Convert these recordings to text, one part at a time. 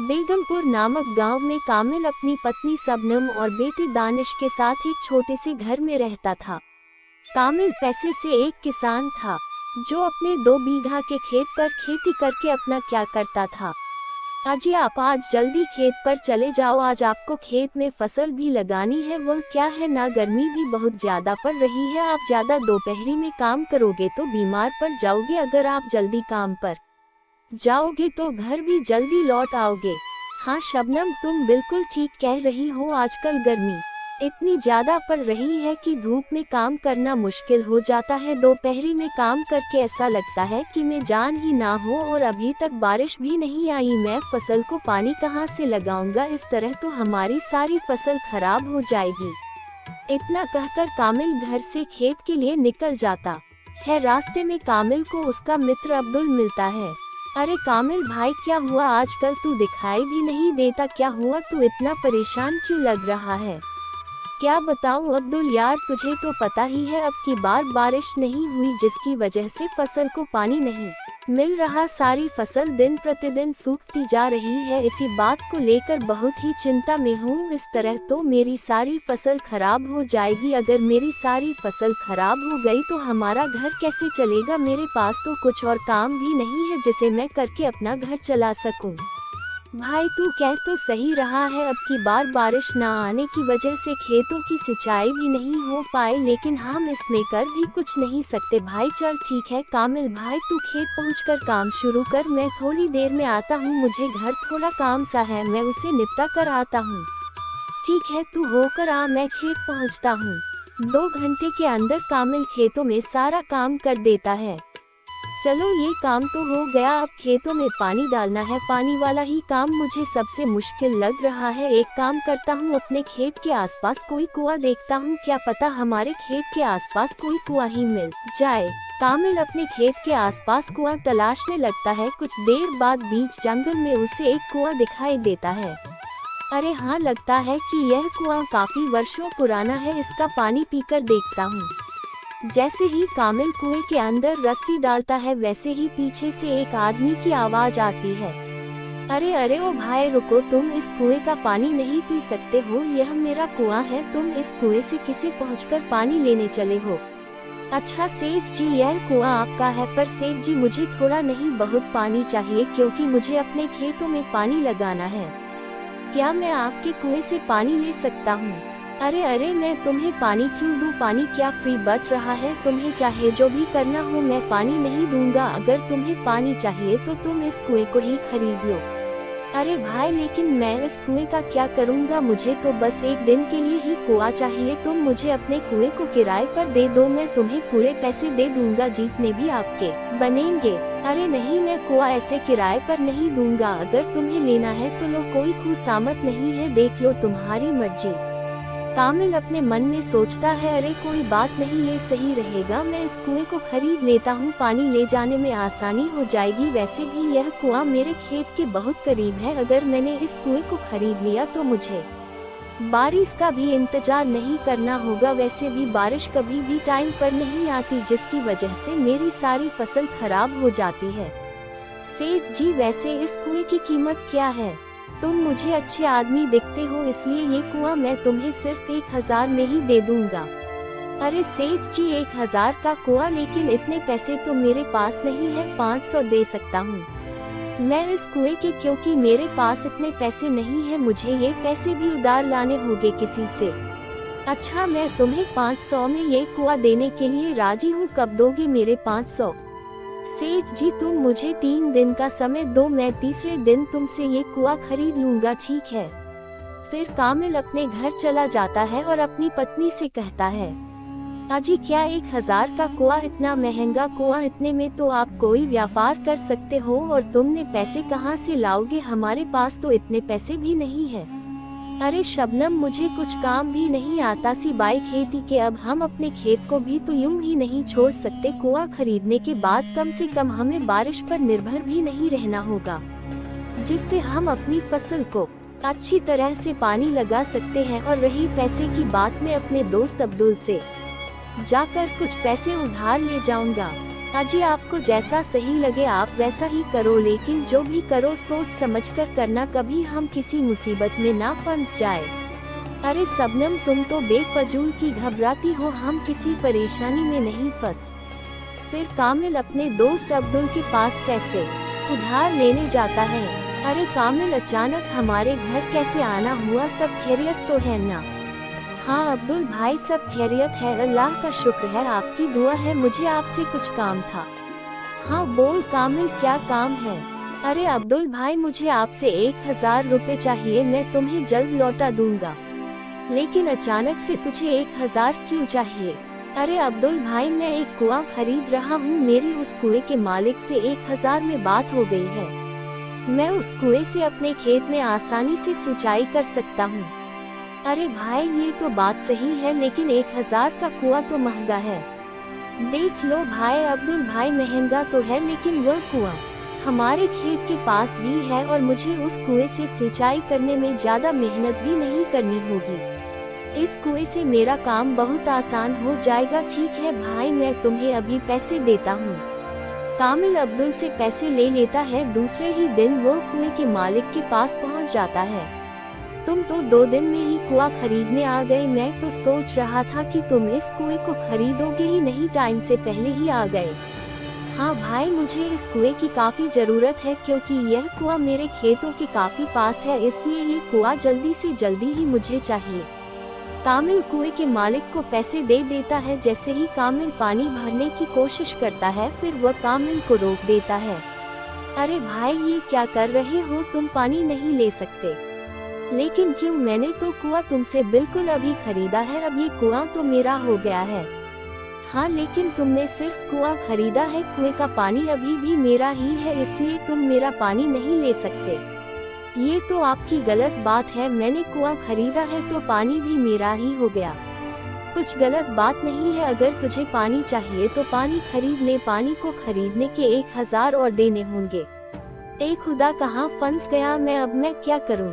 बेगमपुर नामक गांव में कामिल अपनी पत्नी शबनम और बेटे दानिश के साथ एक छोटे से घर में रहता था। कामिल पैसे से एक किसान था जो अपने 2 बीघा के खेत पर खेती करके अपना क्या करता था। अजी आप आज जल्दी खेत पर चले जाओ, आज आपको खेत में फसल भी लगानी है। वो क्या है ना, गर्मी भी बहुत ज्यादा पड़ रही है, आप ज्यादा दोपहरी में काम करोगे तो बीमार पड़ जाओगे। अगर आप जल्दी काम पर जाओगे तो घर भी जल्दी लौट आओगे। हाँ शबनम, तुम बिल्कुल ठीक कह रही हो, आजकल गर्मी इतनी ज्यादा पड़ रही है कि धूप में काम करना मुश्किल हो जाता है। दोपहरी में काम करके ऐसा लगता है कि मैं जान ही ना हो, और अभी तक बारिश भी नहीं आई, मैं फसल को पानी कहाँ से लगाऊंगा, इस तरह तो हमारी सारी फसल खराब हो जाएगी। इतना कहकर कामिल घर से खेत के लिए निकल जाता है। रास्ते में कामिल को उसका मित्र अब्दुल मिलता है। अरे कामिल भाई, क्या हुआ, आजकल तू दिखाई भी नहीं देता, क्या हुआ, तू इतना परेशान क्यों लग रहा है। क्या बताऊं अब्दुल यार, तुझे तो पता ही है अब की बार बारिश नहीं हुई, जिसकी वजह से फसल को पानी नहीं मिल रहा, सारी फसल दिन प्रतिदिन सूखती जा रही है। इसी बात को लेकर बहुत ही चिंता में हूँ, इस तरह तो मेरी सारी फसल खराब हो जाएगी। अगर मेरी सारी फसल खराब हो गई तो हमारा घर कैसे चलेगा, मेरे पास तो कुछ और काम भी नहीं है जिसे मैं करके अपना घर चला सकूं। भाई तू कह तो सही रहा है, अब की बार बारिश न आने की वजह से खेतों की सिंचाई भी नहीं हो पाए, लेकिन हम इसमें कर भी कुछ नहीं सकते। भाई चल ठीक है कामिल भाई, तू खेत पहुंचकर काम शुरू कर, मैं थोड़ी देर में आता हूं, मुझे घर थोड़ा काम सा है, मैं उसे निपटा कर आता हूं। ठीक है तू होकर आ, मैं खेत पहुंचता हूं। 2 घंटे के अंदर कामिल खेतों में सारा काम कर देता है। चलो ये काम तो हो गया, अब खेतों में पानी डालना है, पानी वाला ही काम मुझे सबसे मुश्किल लग रहा है। एक काम करता हूँ, अपने खेत के आसपास कोई कुआं देखता हूँ, क्या पता हमारे खेत के आसपास कोई कुआं ही मिल जाए। कामिल अपने खेत के आसपास कुआं तलाशने लगता है। कुछ देर बाद बीच जंगल में उसे एक कुआं दिखाई देता है। अरे हाँ, लगता है कि यह कुआं काफी वर्षों पुराना है, इसका पानी पीकर देखता हूँ। जैसे ही कामिल कुएं के अंदर रस्सी डालता है, वैसे ही पीछे से एक आदमी की आवाज आती है। अरे अरे ओ भाई रुको, तुम इस कुएं का पानी नहीं पी सकते हो, यह मेरा कुआं है, तुम इस कुएं से किसे पहुंचकर पानी लेने चले हो। अच्छा सेठ जी, यह कुआं आपका है, पर सेठ जी मुझे थोड़ा नहीं बहुत पानी चाहिए, क्योंकि मुझे अपने खेतों में पानी लगाना है। क्या मैं आपके कुएं से पानी ले सकता हूँ। अरे अरे, मैं तुम्हें पानी क्यों दूं, पानी क्या फ्री बट रहा है, तुम्हें चाहे जो भी करना हो, मैं पानी नहीं दूंगा। अगर तुम्हें पानी चाहिए तो तुम इस कुएं को ही खरीद लो। अरे भाई, लेकिन मैं इस कुएं का क्या करूंगा, मुझे तो बस एक दिन के लिए ही कुआं चाहिए, तुम मुझे अपने कुएं को किराए पर दे दो, मैं तुम्हें पूरे पैसे दे दूंगा, जितने भी आपके बनेंगे। अरे नहीं, मैं कुआं ऐसे किराए पर नहीं दूंगा, अगर तुम्हें लेना है तो लो, कोई खुशामत नहीं है, देख लो तुम्हारी मर्जी। कामिल अपने मन में सोचता है, अरे कोई बात नहीं, ये सही रहेगा, मैं इस कुएं को खरीद लेता हूँ, पानी ले जाने में आसानी हो जाएगी। वैसे भी यह कुआं मेरे खेत के बहुत करीब है, अगर मैंने इस कुएं को खरीद लिया तो मुझे बारिश का भी इंतजार नहीं करना होगा। वैसे भी बारिश कभी भी टाइम पर नहीं आती, जिसकी वजह से मेरी सारी फसल खराब हो जाती है। सेठ जी, वैसे इस कुएं की कीमत क्या है। तुम मुझे अच्छे आदमी दिखते हो, इसलिए ये कुआं मैं तुम्हें सिर्फ 1000 में ही दे दूंगा। अरे सेठ जी, 1000 का कुआं, लेकिन इतने पैसे तो मेरे पास नहीं है, 500 दे सकता हूँ मैं इस कुएं के, क्योंकि मेरे पास इतने पैसे नहीं है, मुझे ये पैसे भी उधार लाने होंगे किसी से। अच्छा, मैं तुम्हें 500 में ये कुआं देने के लिए राजी हूँ, कब दोगे मेरे 500। सेठ जी, तुम मुझे 3 दिन का समय दो, मैं तीसरे दिन तुमसे ये कुआं खरीद लूंगा, ठीक है। फिर कामिल अपने घर चला जाता है और अपनी पत्नी से कहता है, अजी क्या 1000 का कुआं, इतना महंगा कुआं, इतने में तो आप कोई व्यापार कर सकते हो, और तुमने पैसे कहाँ से लाओगे, हमारे पास तो इतने पैसे भी नहीं है। अरे शबनम, मुझे कुछ काम भी नहीं आता सिवाय खेती के, अब हम अपने खेत को भी तो यूं ही नहीं छोड़ सकते, कुआं खरीदने के बाद कम से कम हमें बारिश पर निर्भर भी नहीं रहना होगा, जिससे हम अपनी फसल को अच्छी तरह से पानी लगा सकते हैं। और रही पैसे की बात, मैं अपने दोस्त अब्दुल से जाकर कुछ पैसे उधार ले जाऊंगा। अजी आपको जैसा सही लगे आप वैसा ही करो, लेकिन जो भी करो सोच समझकर करना, कभी हम किसी मुसीबत में ना फंस जाए। अरे सबनम तुम तो बेफजूल की घबराती हो, हम किसी परेशानी में नहीं फंस। फिर कामिल अपने दोस्त अब्दुल के पास पैसे उधार लेने जाता है। अरे कामिल अचानक हमारे घर कैसे आना हुआ, सब खैरियत तो है ना? हाँ अब्दुल भाई सब खैरियत है, अल्लाह का शुक्र है, आपकी दुआ है, मुझे आपसे कुछ काम था। हाँ बोल कामिल क्या काम है? अरे अब्दुल भाई मुझे आपसे 1000 रुपए चाहिए, मैं तुम्हें जल्द लौटा दूंगा। लेकिन अचानक से तुझे 1000 क्यों चाहिए? अरे अब्दुल भाई मैं एक कुआं खरीद रहा हूँ, मेरी उस कुएं के मालिक से 1000 में बात हो गई है। मैं उस कुएं से अपने खेत में आसानी से सिंचाई कर सकता हूँ। अरे भाई ये तो बात सही है, लेकिन 1000 का कुआं तो महंगा है। देख लो भाई अब्दुल भाई महंगा तो है, लेकिन वह कुआं हमारे खेत के पास भी है और मुझे उस कुएं से सिंचाई करने में ज्यादा मेहनत भी नहीं करनी होगी। इस कुएं से मेरा काम बहुत आसान हो जाएगा। ठीक है भाई मैं तुम्हें अभी पैसे देता हूँ। कामिल अब्दुल से पैसे ले लेता है। दूसरे ही दिन वो कुएं के मालिक के पास पहुँच जाता है। तुम तो 2 दिन में ही कुआं खरीदने आ गए, मैं तो सोच रहा था कि तुम इस कुएं को खरीदोगे ही नहीं, टाइम से पहले ही आ गए। हाँ भाई मुझे इस कुएं की काफी जरूरत है, क्योंकि यह कुआं मेरे खेतों के काफी पास है, इसलिए ये कुआं जल्दी से जल्दी ही मुझे चाहिए। कामिल कुएं के मालिक को पैसे दे देता है। जैसे ही कामिल पानी भरने की कोशिश करता है, फिर वह कामिल को रोक देता है। अरे भाई ये क्या कर रहे हो, तुम पानी नहीं ले सकते। लेकिन क्यों, मैंने तो कुआं तुमसे बिल्कुल अभी खरीदा है, अब ये कुआं तो मेरा हो गया है। हाँ लेकिन तुमने सिर्फ कुआं खरीदा है, कुएं का पानी अभी भी मेरा ही है, इसलिए तुम मेरा पानी नहीं ले सकते। ये तो आपकी गलत बात है, मैंने कुआं खरीदा है तो पानी भी मेरा ही हो गया। कुछ गलत बात नहीं है, अगर तुझे पानी चाहिए तो पानी खरीद ले, पानी को खरीदने के 1000 और देने होंगे। ए खुदा कहाँ फंस गया मैं, अब मैं क्या करूँ?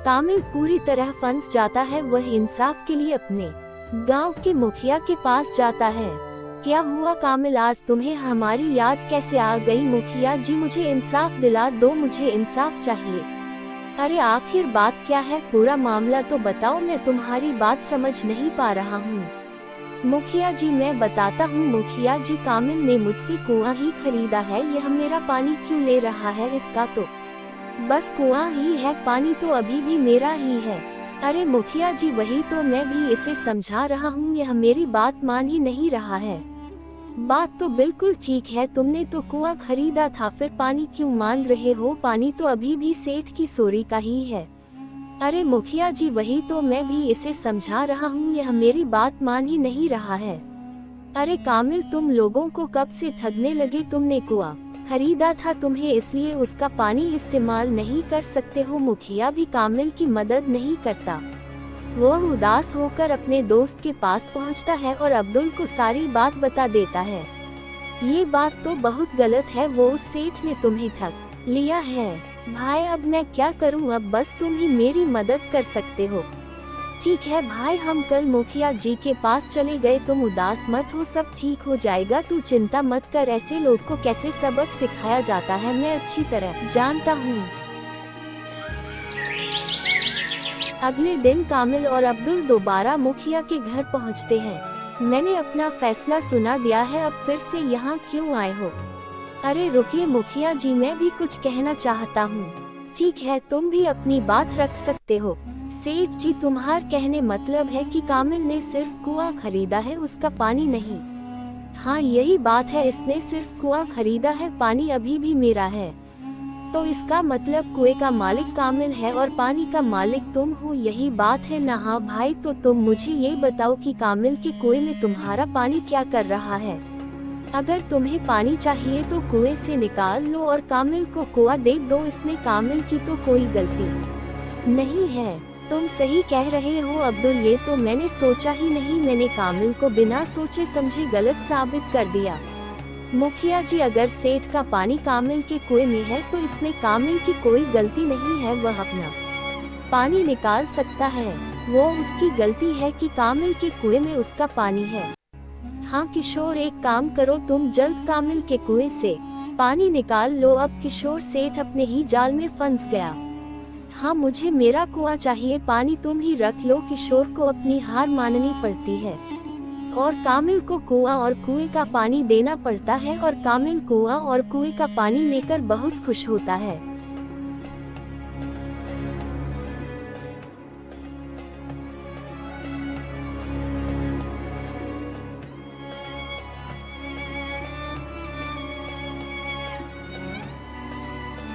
कामिल पूरी तरह फंस जाता है। वह इंसाफ के लिए अपने गांव के मुखिया के पास जाता है। क्या हुआ कामिल, आज तुम्हें हमारी याद कैसे आ गई? मुखिया जी मुझे इंसाफ दिला दो, मुझे इंसाफ चाहिए। अरे आखिर बात क्या है, पूरा मामला तो बताओ, मैं तुम्हारी बात समझ नहीं पा रहा हूँ। मुखिया जी मैं बताता हूँ। मुखिया जी कामिल ने मुझसे कुआं ही खरीदा है, यह मेरा पानी क्यों ले रहा है? इसका तो बस कुआं ही है, पानी तो अभी भी मेरा ही है। अरे मुखिया जी वही तो मैं भी इसे समझा रहा हूँ, यह मेरी बात मान ही नहीं रहा है। बात तो बिल्कुल ठीक है, तुमने तो कुआं खरीदा था, फिर पानी क्यों मांग रहे हो? पानी तो अभी भी सेठ की सोरी का ही है। अरे मुखिया जी वही तो मैं भी इसे समझा रहा हूँ, यह मेरी बात मान ही नहीं रहा है। अरे कामिल तुम लोगों को कब से ठगने लगे? तुमने कुआं खरीदा था, तुम्हें इसलिए उसका पानी इस्तेमाल नहीं कर सकते हो। मुखिया भी कामिल की मदद नहीं करता। वो उदास होकर अपने दोस्त के पास पहुंचता है और अब्दुल को सारी बात बता देता है। ये बात तो बहुत गलत है, वो उस सेठ ने तुम्हें ठग लिया है। भाई अब मैं क्या करूं, अब बस तुम ही मेरी मदद कर सकते हो। ठीक है भाई हम कल मुखिया जी के पास चले गए, तुम उदास मत हो, सब ठीक हो जाएगा, तू चिंता मत कर। ऐसे लोग को कैसे सबक सिखाया जाता है मैं अच्छी तरह जानता हूँ। अगले दिन कामिल और अब्दुल दोबारा मुखिया के घर पहुंचते हैं। मैंने अपना फैसला सुना दिया है, अब फिर से यहाँ क्यों आए हो? अरे रुकिए मुखिया जी मैं भी कुछ कहना चाहता हूँ। ठीक है तुम भी अपनी बात रख सकते हो। सेठ जी तुम्हार कहने मतलब है कि कामिल ने सिर्फ कुआं खरीदा है, उसका पानी नहीं? हाँ यही बात है, इसने सिर्फ कुआं खरीदा है, पानी अभी भी मेरा है। तो इसका मतलब कुएं का मालिक कामिल है और पानी का मालिक तुम हो, यही बात है ना? हाँ भाई तो तुम मुझे ये बताओ कि कामिल के कुएं में तुम्हारा पानी क्या कर रहा है? अगर तुम्हें पानी चाहिए तो कुएं से निकाल लो और कामिल को कुआं दे दो, इसमें कामिल की तो कोई गलती नहीं है। तुम सही कह रहे हो अब्दुल, ये तो मैंने सोचा ही नहीं, मैंने कामिल को बिना सोचे समझे गलत साबित कर दिया। मुखिया जी अगर सेठ का पानी कामिल के कुएं में है तो इसमें कामिल की कोई गलती नहीं है, वह अपना पानी निकाल सकता है। वो उसकी गलती है कि कामिल के कुएं में उसका पानी है। हाँ किशोर, एक काम करो, तुम जल्द कामिल के कुएं से पानी निकाल लो। अब किशोर सेठ अपने ही जाल में फंस गया। हाँ मुझे मेरा कुआं चाहिए, पानी तुम ही रख लो। किशोर को अपनी हार माननी पड़ती है और कामिल को कुआं और कुएं का पानी देना पड़ता है और कामिल कुआं और कुएं का पानी लेकर बहुत खुश होता है।